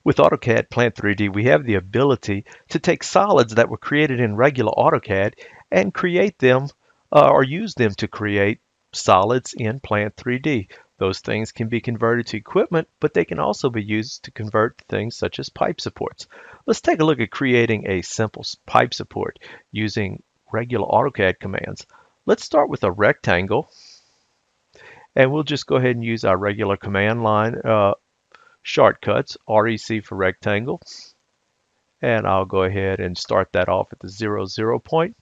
With AutoCAD Plant 3D, we have the ability to take solids that were created in regular AutoCAD and create them or use them to create solids in Plant 3D. Those things can be converted to equipment, but they can also be used to convert things such as pipe supports. Let's take a look at creating a simple pipe support using regular AutoCAD commands. Let's start with a rectangle, and we'll just go ahead and use our regular command line shortcuts, REC for rectangle, and I'll go ahead and start that off at the 0, 0 point,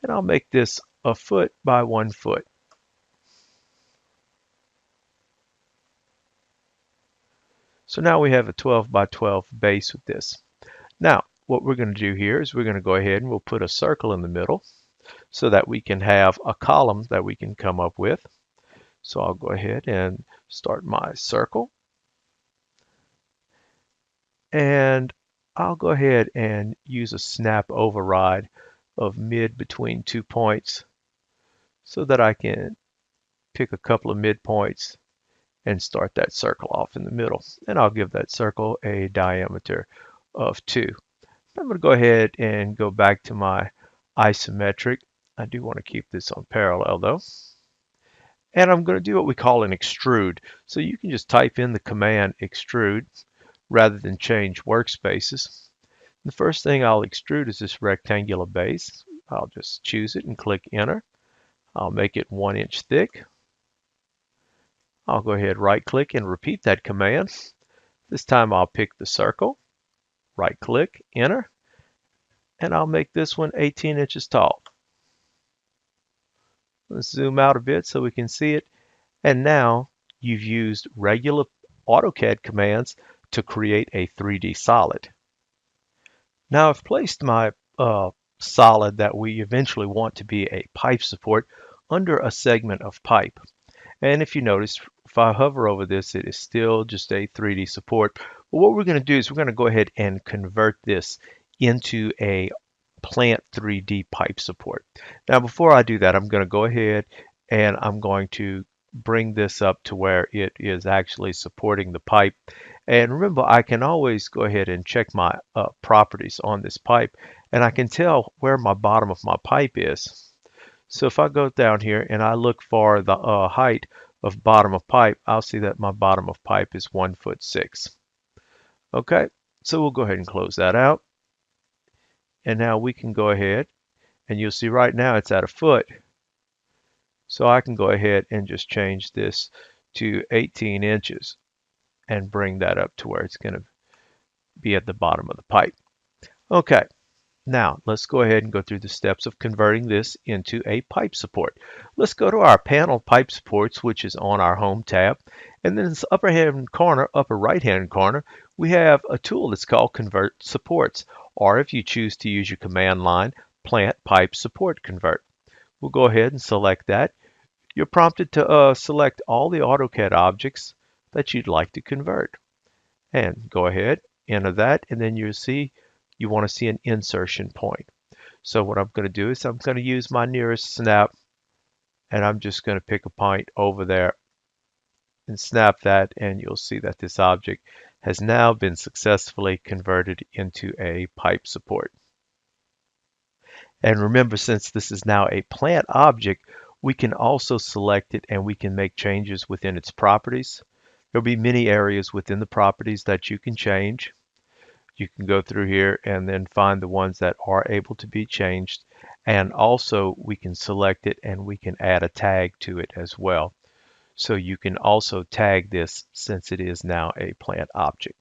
and I'll make this a foot by 1 foot. So now we have a 12 by 12 base with this. Now, what we're going to do here is we're going to go ahead and we'll put a circle in the middle so that we can have a column that we can come up with. So I'll go ahead and start my circle. And I'll go ahead and use a snap override of mid between 2 points so that I can pick a couple of midpoints and start that circle off in the middle. And I'll give that circle a diameter of 2. I'm going to go ahead and go back to my isometric. I do want to keep this on parallel though. And I'm going to do what we call an extrude. So you can just type in the command extrude rather than change workspaces. The first thing I'll extrude is this rectangular base. I'll just choose it and click enter. I'll make it 1 inch thick. I'll go ahead, right click and repeat that command. This time I'll pick the circle, right click, enter, and I'll make this one 18 inches tall. Let's zoom out a bit so we can see it. And now you've used regular AutoCAD commands to create a 3D solid. Now I've placed my solid that we eventually want to be a pipe support under a segment of pipe. And if you notice, if I hover over this, it is still just a 3D support. But what we're going to do is we're going to go ahead and convert this into a Plant 3D pipe support. Now before I do that, I'm going to go ahead and I'm going to bring this up to where it is actually supporting the pipe. And remember, I can always go ahead and check my properties on this pipe, and I can tell where my bottom of my pipe is. So if I go down here and I look for the height of bottom of pipe, I'll see that my bottom of pipe is 1'6". Okay, so we'll go ahead and close that out. And now we can go ahead and you'll see right now it's at a foot. So I can go ahead and just change this to 18 inches and bring that up to where it's going to be at the bottom of the pipe. Okay, now let's go ahead and go through the steps of converting this into a pipe support. Let's go to our panel pipe supports, which is on our home tab. And then in this upper right hand corner, we have a tool that's called Convert Supports. Or if you choose to use your command line, Plant Pipe Support Convert. We'll go ahead and select that. You're prompted to select all the AutoCAD objects that you'd like to convert. And go ahead, enter that, and then you'll see you want to see an insertion point. So what I'm going to do is I'm going to use my nearest snap, and I'm just going to pick a point over there and snap that, and you'll see that this object has now been successfully converted into a pipe support. And remember, since this is now a plant object, we can also select it and we can make changes within its properties. There'll be many areas within the properties that you can change. You can go through here and then find the ones that are able to be changed. And also we can select it and we can add a tag to it as well. So you can also tag this since it is now a plant object.